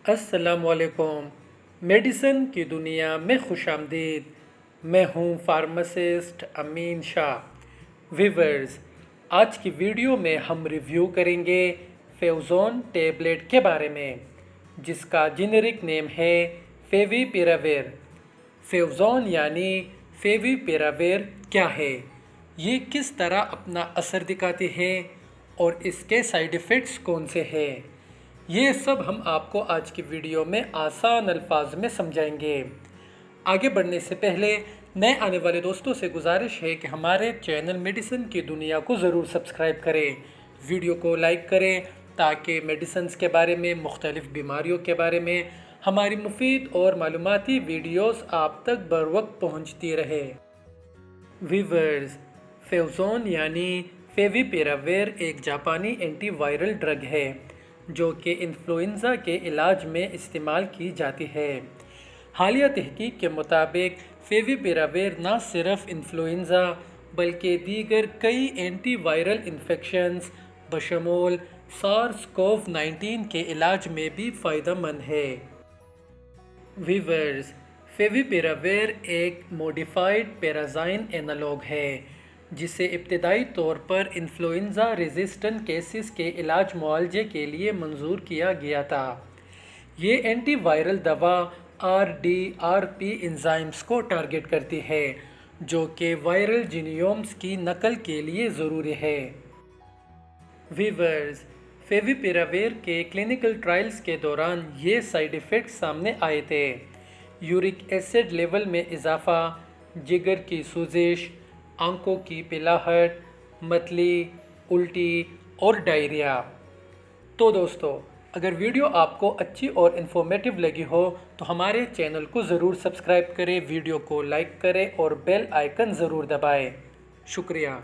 السلام علیکم۔ میڈیسن کی دنیا میں خوش آمدید۔ میں ہوں فارماسسٹ امین شاہ۔ ویورز، آج کی ویڈیو میں ہم ریویو کریں گے فیوزون ٹیبلٹ کے بارے میں، جس کا جنرک نیم ہے فیوی پیراویر۔ فیوزون یعنی فیوی پیراویر کیا ہے، یہ کس طرح اپنا اثر دکھاتی ہے اور اس کے سائیڈ ایفیکٹس کون سے ہیں، یہ سب ہم آپ کو آج کی ویڈیو میں آسان الفاظ میں سمجھائیں گے۔ آگے بڑھنے سے پہلے نئے آنے والے دوستوں سے گزارش ہے کہ ہمارے چینل میڈیسن کی دنیا کو ضرور سبسکرائب کریں، ویڈیو کو لائک کریں تاکہ میڈیسنز کے بارے میں، مختلف بیماریوں کے بارے میں ہماری مفید اور معلوماتی ویڈیوز آپ تک بروقت پہنچتی رہے۔ ویورز، فیوزون یعنی فیوی پیراویر ایک جاپانی اینٹی وائرل ڈرگ ہے جو کہ انفلوئنزا کے علاج میں استعمال کی جاتی ہے۔ حالیہ تحقیق کے مطابق فیوی پیراویر نہ صرف انفلوئنزا بلکہ دیگر کئی اینٹی وائرل انفیکشنز بشمول SARS-CoV-19 کے علاج میں بھی فائدہ مند ہے۔ ویورز، فیوی پیراویر ایک موڈیفائڈ پیرازائن اینالوگ ہے جسے ابتدائی طور پر انفلوئنزا ریزسٹنٹ کیسز کے علاج معالجے کے لیے منظور کیا گیا تھا۔ یہ اینٹی وائرل دوا RDRP انزائمز کو ٹارگٹ کرتی ہے جو کہ وائرل جینیومز کی نقل کے لیے ضروری ہے۔ ویورز، فیوی پیراویر کے کلینکل ٹرائلز کے دوران یہ سائیڈ ایفیکٹس سامنے آئے تھے: یورک ایسڈ لیول میں اضافہ، جگر کی سوزش، آنکھوں کی پلاہٹ، متلی، الٹی اور ڈائریا۔ تو دوستو، اگر ویڈیو آپ کو اچھی اور انفارمیٹیو لگی ہو تو ہمارے چینل کو ضرور سبسکرائب کریں، ویڈیو کو لائک کریں اور بیل آئیکن ضرور دبائیں۔ شکریہ۔